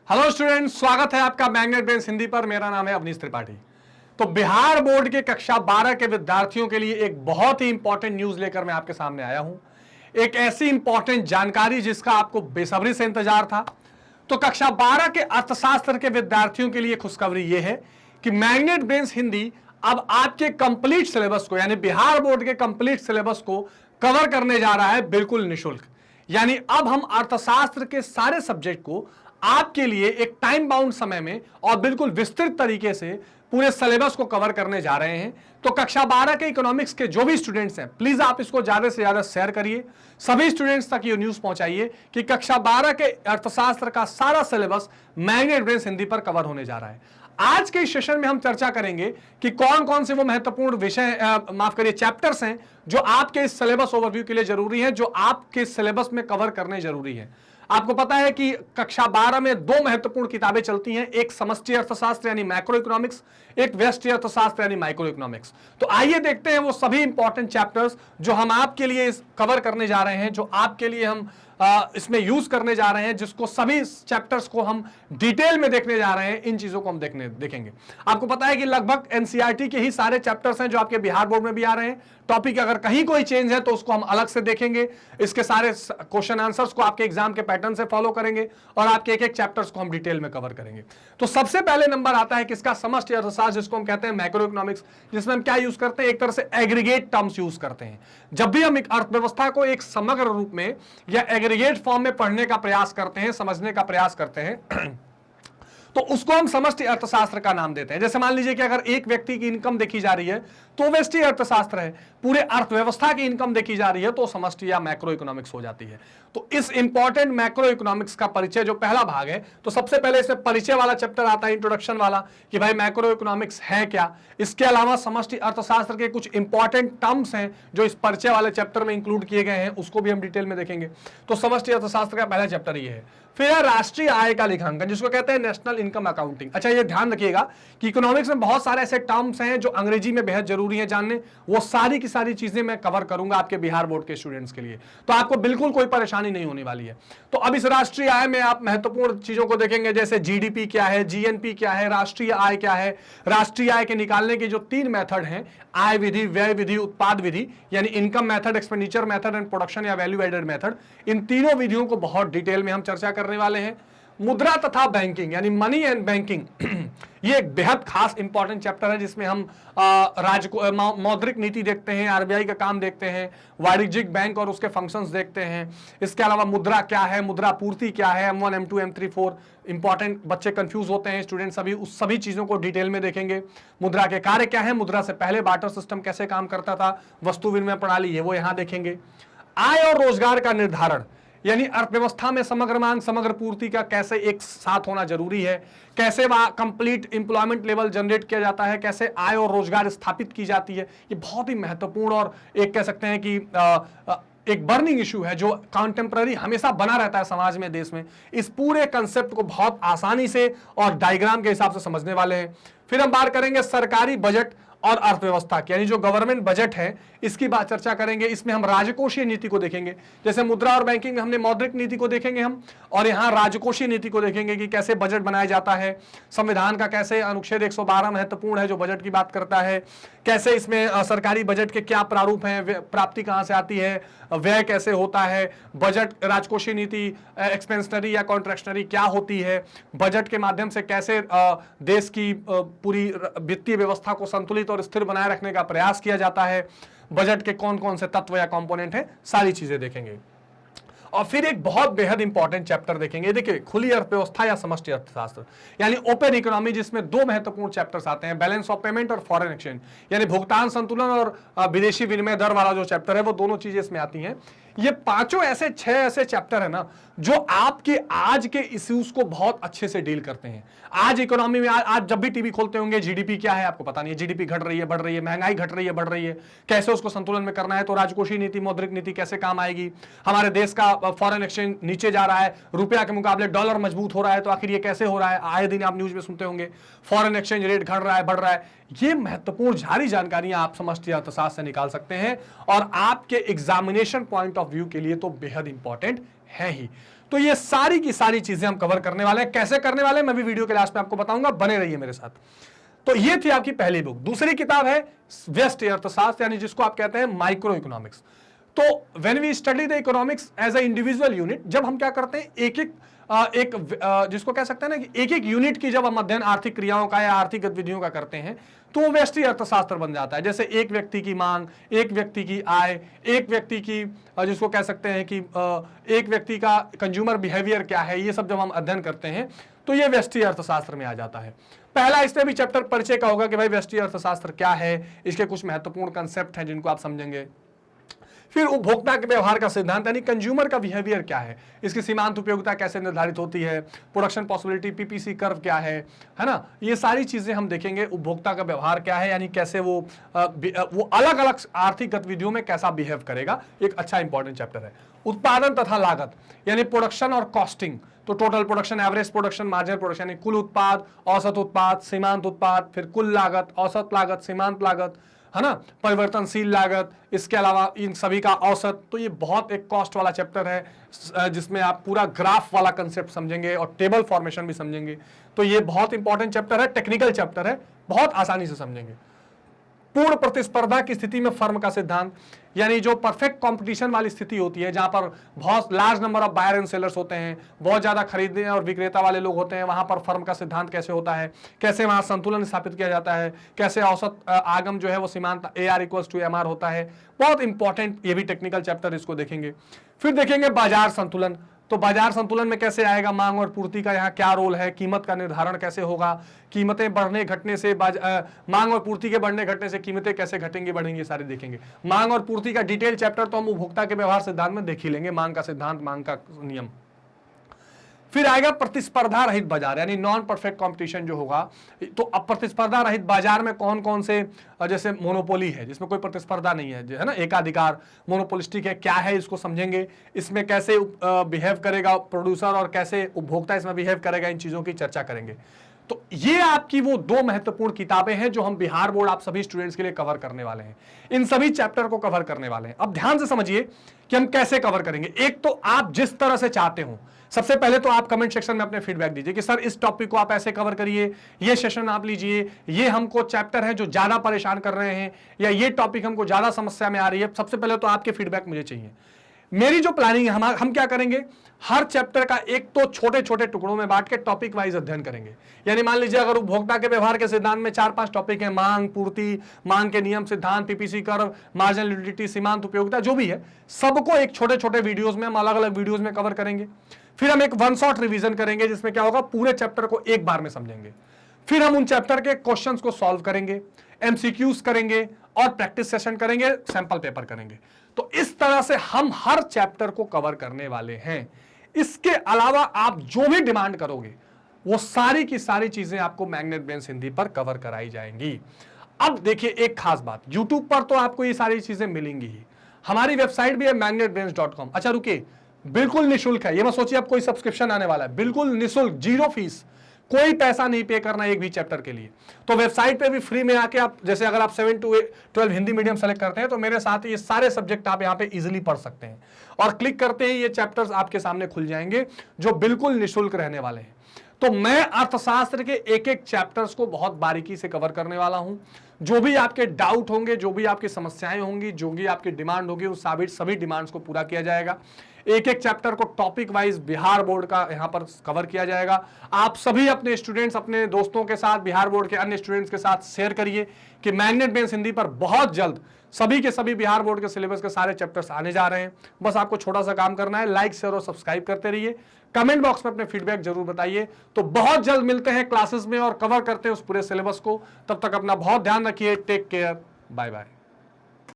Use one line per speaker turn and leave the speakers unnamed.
Hello students, स्वागत है आपका मैग्नेट ब्रेन्स हिंदी पर। मेरा नाम है अवनीश त्रिपाठी। तो बिहार बोर्ड के कक्षा 12 के विद्यार्थियों के लिए एक बहुत ही इंपॉर्टेंट न्यूज लेकर मैं आपके सामने आया हूं। एक ऐसी इंपॉर्टेंट जानकारी जिसका आपको बेसब्री से इंतजार था। तो कक्षा 12 के अर्थशास्त्र के विद्यार्थियों के लिए खुशखबरी यह है कि मैग्नेट ब्रेन्स हिंदी अब आपके कंप्लीट सिलेबस को, यानी बिहार बोर्ड के कंप्लीट सिलेबस को कवर करने जा रहा है बिल्कुल निःशुल्क। यानी अब हम अर्थशास्त्र के सारे सब्जेक्ट को आपके लिए एक टाइम बाउंड समय में और बिल्कुल विस्तृत तरीके से पूरे सिलेबस को कवर करने जा रहे हैं। तो कक्षा 12 के इकोनॉमिक्स के जो भी स्टूडेंट्स हैं, प्लीज आप इसको ज्यादा से ज्यादा शेयर करिए, सभी स्टूडेंट्स तक ये न्यूज पहुंचाइए कि कक्षा 12 के अर्थशास्त्र का सारा सिलेबस मैग्नेट ब्रेन्स हिंदी पर कवर होने जा रहा है। आज के सेशन में हम चर्चा करेंगे कि कौन कौन से वो महत्वपूर्ण विषय चैप्टर्स हैं जो आपके इस सिलेबस ओवरव्यू के लिए जरूरी है, जो आपके सिलेबस में कवर करने जरूरी है। आपको पता है कि कक्षा 12 में दो महत्वपूर्ण किताबें चलती हैं, एक समष्टि अर्थशास्त्र यानी मैक्रो इकोनॉमिक्स, एक व्यष्टि अर्थशास्त्र यानी माइक्रो इकोनॉमिक्स। तो आइए देखते हैं वो सभी इंपॉर्टेंट चैप्टर्स जो हम आपके लिए कवर करने जा रहे हैं, जो आपके लिए हम इसमें यूज करने जा रहे हैं, जिसको सभी चैप्टर्स को हम डिटेल में देखने जा रहे हैं। इन चीजों को हम देखेंगे। आपको पता है कि लगभग एनसीईआरटी के ही सारे चैप्टर्स हैं जो आपके बिहार बोर्ड में भी आ रहे हैं। टॉपिक अगर कहीं कोई चेंज है तो उसको हम अलग से देखेंगे। इसके सारे क्वेश्चन आंसर्स को आपके एग्जाम के पैटर्न से फॉलो करेंगे और आपके एक एक चैप्टर्स को हम डिटेल में कवर करेंगे। तो सबसे पहले नंबर आता है किसका? समष्टि अर्थशास्त्र, जिसको हम कहते हैं मैक्रो इकोनॉमिक्स, जिसमें हम क्या यूज करते हैं? एक तरह से एग्रीगेट टर्म्स यूज करते हैं। जब भी हम एक अर्थव्यवस्था को एक समग्र रूप में या एग्रीगेट फॉर्म में पढ़ने का प्रयास करते हैं, समझने का प्रयास करते हैं तो उसको हम समष्टि अर्थशास्त्र का नाम देते हैं। जैसे मान लीजिए कि अगर एक व्यक्ति की इनकम देखी जा रही है तो व्यष्टि अर्थशास्त्र है, पूरे अर्थव्यवस्था की इनकम देखी जा रही है तो समष्टि या मैक्रो इकोनॉमिक्स हो जाती है। तो इस इंपॉर्टेंट मैक्रो इकोनॉमिक्स का परिचय जो पहला भाग है, तो सबसे पहले इसमें परिचय वाला चैप्टर आता है, इंट्रोडक्शन वाला, कि भाई मैक्रो इकोनॉमिक्स है क्या। इसके अलावा समष्टि अर्थशास्त्र के कुछ इंपॉर्टेंट टर्म्स हैं जो इस परिचय वाले चैप्टर में इंक्लूड किए गए हैं, उसको भी हम डिटेल में देखेंगे। तो समष्टि अर्थशास्त्र का पहला चैप्टर ये है। फिर है राष्ट्रीय आय का लेखांकन, जिसको कहते हैं नेशनल इनकम अकाउंटिंग। अच्छा, ये ध्यान रखिएगा कि इकोनॉमिक्स में बहुत सारे ऐसे टर्म्स हैं जो अंग्रेजी में बेहद जरूरी है जानने। वो सारी की सारी चीजें मैं कवर करूंगा आपके बिहार बोर्ड के स्टूडेंट्स के लिए, तो आपको बिल्कुल कोई परेशानी नहीं होने वाली है। तो अब इस राष्ट्रीय आय में आप महत्वपूर्ण चीजों को देखेंगे, जैसे जीडीपी क्या है, जीएनपी क्या है, राष्ट्रीय आय क्या है। राष्ट्रीय आय के निकालने के जो 3 मेथड हैं, आय विधि, व्यय विधि, उत्पाद विधि, यानी income method, expenditure method and production या वैल्यू एडेड मेथड, इन तीनों विधियों को बहुत डिटेल में हम चर्चा करने वाले हैं। मुद्रा तथा बैंकिंग यानी मनी एंड बैंकिंग ये एक बेहद खास इंपॉर्टेंट चैप्टर है, जिसमें हम मौद्रिक नीति देखते हैं, आरबीआई का काम देखते हैं, वाणिज्यिक बैंक और उसके फंक्शंस देखते हैं। इसके अलावा मुद्रा क्या है, मुद्रा पूर्ति क्या है, M1 M2 M3 4 इंपॉर्टेंट, बच्चे कंफ्यूज होते हैं स्टूडेंट सभी, उस सभी चीजों को डिटेल में देखेंगे। मुद्रा के कार्य क्या है, मुद्रा से पहले बार्टर सिस्टम कैसे काम करता था, वस्तु विनिमय प्रणाली, ये वो यहां देखेंगे। आय और रोजगार का निर्धारण, यानी अर्थव्यवस्था में समग्र मांग समग्र पूर्ति का कैसे एक साथ होना जरूरी है, कैसे वह कंप्लीट एम्प्लॉयमेंट लेवल जनरेट किया जाता है, कैसे आय और रोजगार स्थापित की जाती है। ये बहुत ही महत्वपूर्ण और एक कह सकते हैं कि एक बर्निंग इशू है जो कंटेम्पररी हमेशा बना रहता है समाज में, देश में। इस पूरे कंसेप्ट को बहुत आसानी से और डायग्राम के हिसाब से समझने वाले हैं। फिर हम बात करेंगे सरकारी बजट और अर्थव्यवस्था की, यानी जो गवर्नमेंट बजट है इसकी बात चर्चा करेंगे। इसमें हम राजकोषीय नीति को देखेंगे, जैसे मुद्रा और बैंकिंग में हमने मौद्रिक नीति को देखेंगे हम, और यहाँ राजकोषीय नीति को देखेंगे कि कैसे बजट बनाया जाता है, संविधान का कैसे अनुच्छेद 112 महत्वपूर्ण है जो बजट की बात करता है, कैसे इसमें सरकारी बजट के क्या प्रारूप हैं, प्राप्ति कहाँ से आती है, व्यय कैसे होता है, बजट राजकोषीय नीति एक्सपेंशनरी या कॉन्ट्रैक्शनरी क्या होती है, बजट के माध्यम से कैसे देश की पूरी वित्तीय व्यवस्था को संतुलित और स्थिर बनाए रखने का प्रयास किया जाता है, बजट के कौन कौन से तत्व या कंपोनेंट हैं, सारी चीजें देखेंगे। और फिर एक बहुत बेहद इंपॉर्टेंट चैप्टर देखेंगे, देखिए खुली अर्थव्यवस्था या समष्टि अर्थशास्त्र, यानी ओपन इकोनॉमी, जिसमें 2 महत्वपूर्ण चैप्टर्स आते हैं, बैलेंस ऑफ पेमेंट और फॉरेन एक्सचेंज, यानी भुगतान संतुलन और विदेशी विनिमय दर वाला जो चैप्टर है, वो दोनों चीजें इसमें आती हैं। ये 6 ऐसे चैप्टर है ना जो आपके आज के इश्यूज को बहुत अच्छे से डील करते हैं। आज इकोनॉमी में आज जब भी टीवी खोलते होंगे, जीडीपी क्या है आपको पता नहीं है, जीडीपी घट रही है, बढ़ रही है, महंगाई घट रही है, बढ़ रही है, कैसे उसको संतुलन में करना है, तो राजकोषीय नीति, मौद्रिक नीति कैसे काम आएगी। हमारे देश का फॉरेन एक्सचेंज नीचे जा रहा है, रुपया के मुकाबले डॉलर मजबूत हो रहा है, तो आखिर ये कैसे हो रहा है, आए दिन आप न्यूज में सुनते होंगे, फॉरेन एक्सचेंज रेट घट रहा है, बढ़ रहा है। ये महत्वपूर्ण सारी जानकारियां आप समष्टि अर्थशास्त्र से निकाल सकते हैं और आपके एग्जामिनेशन पॉइंट ऑफ व्यू के लिए तो बेहद इंपॉर्टेंट है ही। तो ये सारी की सारी चीजें हम कवर करने वाले हैं। कैसे करने वाले हैं मैं भी वीडियो के लास्ट में आपको बताऊंगा, बने रहिए मेरे साथ। तो ये थी आपकी पहली बुक। दूसरी किताब है व्यष्टि अर्थशास्त्र, यानी जिसको आप कहते हैं माइक्रो इकोनॉमिक्स। तो when we study the economics as a individual unit, जब हम क्या करते हैं एक जिसको कह सकते हैं ना कि एक एक यूनिट की जब हम अध्ययन आर्थिक क्रियाओं का या आर्थिक गतिविधियों का करते हैं तो वो व्यष्टि अर्थशास्त्र बन जाता है। जैसे एक व्यक्ति की मांग, एक व्यक्ति की आय, एक व्यक्ति की जिसको कह सकते हैं कि एक व्यक्ति का कंज्यूमर बिहेवियर क्या है, ये सब जब हम अध्ययन करते हैं तो ये व्यष्टि अर्थशास्त्र में आ जाता है। पहला इसमें भी चैप्टर परिचय का होगा कि भाई व्यष्टि अर्थशास्त्र क्या है, इसके कुछ महत्वपूर्ण कंसेप्ट हैं जिनको आप समझेंगे। फिर उपभोक्ता के व्यवहार का सिद्धांत यानी कंज्यूमर का बिहेवियर क्या है, इसकी सीमांत उपयोगिता कैसे निर्धारित होती है, प्रोडक्शन पॉसिबिलिटी, पीपीसी कर्व क्या है ना, ये सारी चीजें हम देखेंगे। उपभोक्ता का व्यवहार क्या है, यानी कैसे वो अलग अलग आर्थिक गतिविधियों में कैसा बिहेव करेगा, एक अच्छा इंपॉर्टेंट चैप्टर है। उत्पादन तथा लागत यानी प्रोडक्शन और कॉस्टिंग, तो total production, average production, marginal production, यानी कुल उत्पाद, औसत उत्पाद, सीमांत उत्पाद, फिर कुल लागत, औसत लागत, सीमांत लागत, है ना, परिवर्तनशील लागत, इसके अलावा इन सभी का औसत। तो ये बहुत एक कॉस्ट वाला चैप्टर है जिसमें आप पूरा ग्राफ वाला कंसेप्ट समझेंगे और टेबल फॉर्मेशन भी समझेंगे। तो ये बहुत इंपॉर्टेंट चैप्टर है, टेक्निकल चैप्टर है, बहुत आसानी से समझेंगे। पूर्ण प्रतिस्पर्धा की स्थिति में फर्म का सिद्धांत, यानी जो परफेक्ट कंपटीशन वाली स्थिति होती है जहां पर बहुत large number of buyer and sellers होते हैं, बहुत ज्यादा खरीदने और विक्रेता वाले लोग होते हैं, वहां पर फर्म का सिद्धांत कैसे होता है, कैसे वहां संतुलन स्थापित किया जाता है, कैसे औसत आगम जो है वो सीमांत AR=MR होता है। बहुत इंपॉर्टेंट ये भी टेक्निकल चैप्टर, इसको देखेंगे। फिर देखेंगे बाजार संतुलन, तो बाजार संतुलन में कैसे आएगा, मांग और पूर्ति का यहाँ क्या रोल है, कीमत का निर्धारण कैसे होगा, कीमतें बढ़ने घटने से मांग और पूर्ति के बढ़ने घटने से कीमतें कैसे घटेंगी बढ़ेंगी, सारे देखेंगे। मांग और पूर्ति का डिटेल चैप्टर तो हम उपभोक्ता के व्यवहार सिद्धांत में देख ही लेंगे, मांग का सिद्धांत, मांग का नियम। फिर आएगा प्रतिस्पर्धा रहित बाजार, यानी नॉन परफेक्ट कंपटीशन जो होगा। तो अब प्रतिस्पर्धा रहित बाजार में कौन कौन से, जैसे मोनोपोली है जिसमें कोई प्रतिस्पर्धा नहीं है, जो है ना, एकाधिकार, मोनोपोलिस्टिक है, क्या है इसको समझेंगे। इसमें कैसे बिहेव करेगा प्रोड्यूसर और कैसे उपभोक्ता इसमें बिहेव करेगा, इन चीजों की चर्चा करेंगे। तो ये आपकी वो दो महत्वपूर्ण किताबें हैं जो हम बिहार बोर्ड आप सभी स्टूडेंट्स के लिए कवर करने वाले हैं। इन सभी चैप्टर को कवर करने वाले हैं। अब ध्यान से समझिए कि हम कैसे कवर करेंगे। एक तो आप जिस तरह से चाहते हो, सबसे पहले तो आप कमेंट सेक्शन में अपने फीडबैक दीजिए कि सर इस टॉपिक को आप ऐसे कवर करिए, ये सेशन आप लीजिए, ये हमको चैप्टर है जो ज्यादा परेशान कर रहे हैं, या ये टॉपिक हमको ज्यादा समस्या में आ रही है। सबसे पहले तो आपके फीडबैक मुझे चाहिए। मेरी जो प्लानिंग है, हम क्या करेंगे, हर चैप्टर का एक तो छोटे छोटे टुकड़ों में बांट के टॉपिक वाइज अध्ययन करेंगे। यानी मान लीजिए अगर उपभोक्ता के व्यवहार के सिद्धांत में 4-5 टॉपिक हैं, मांग, पूर्ति, मांग के नियम, सिद्धांत, पीपीसी कर्व, मार्जिनल यूटिलिटी, सीमांत उपयोगिता, जो भी है, सबको एक छोटे छोटे वीडियोस में हम अलग अलग वीडियोस में कवर करेंगे। फिर हम एक वन शॉट रिवीजन करेंगे जिसमें क्या होगा, पूरे चैप्टर को एक बार में समझेंगे। फिर हम उन चैप्टर के क्वेश्चंस को सॉल्व करेंगे, एमसीक्यूज करेंगे और प्रैक्टिस सेशन करेंगे, सैंपल पेपर करेंगे। तो इस तरह से हम हर चैप्टर को कवर करने वाले हैं। इसके अलावा आप जो भी डिमांड करोगे वो सारी की सारी चीजें आपको मैग्नेट ब्रेन्स हिंदी पर कवर कराई जाएंगी। अब देखिए एक खास बात, YouTube पर तो आपको ये सारी चीजें मिलेंगी ही, हमारी वेबसाइट भी है magnetbrains.com। अच्छा रुकिए, बिल्कुल निःशुल्क है, ये मत सोचिए आप कोई सब्सक्रिप्शन आने वाला है, बिल्कुल निःशुल्क, 0 फीस, कोई पैसा नहीं पे करना एक भी चैप्टर के लिए। तो वेबसाइट पे भी फ्री में आके आप, जैसे अगर आप 7 to 12 हिंदी मीडियम सेलेक्ट करते हैं तो मेरे साथ ये सारे सब्जेक्ट आप यहाँ पे इजीली पढ़ सकते हैं, और क्लिक करते ही ये चैप्टर्स आपके सामने खुल जाएंगे जो बिल्कुल निःशुल्क रहने वाले हैं। तो मैं अर्थशास्त्र के एक एक चैप्टर्स को बहुत बारीकी से कवर करने वाला हूं। जो भी आपके डाउट होंगे, जो भी आपकी समस्याएं होंगी, जो भी आपकी डिमांड होगी, उस सभी डिमांड्स को पूरा किया जाएगा। एक एक चैप्टर को टॉपिक वाइज बिहार बोर्ड का यहां पर कवर किया जाएगा। आप सभी अपने स्टूडेंट्स, अपने दोस्तों के साथ, बिहार बोर्ड के अन्य स्टूडेंट्स के साथ शेयर करिए कि मैग्नेट ब्रेन्स हिंदी पर बहुत जल्द सभी के सभी बिहार बोर्ड के सिलेबस के सारे चैप्टर्स आने जा रहे हैं। बस आपको छोटा सा काम करना है, लाइक, शेयर और सब्सक्राइब करते रहिए। कमेंट बॉक्स में अपने फीडबैक जरूर बताइए। तो बहुत जल्द मिलते हैं क्लासेस में और कवर करते हैं उस पूरे सिलेबस को। तब तक अपना बहुत ध्यान रखिए। Take care, bye bye.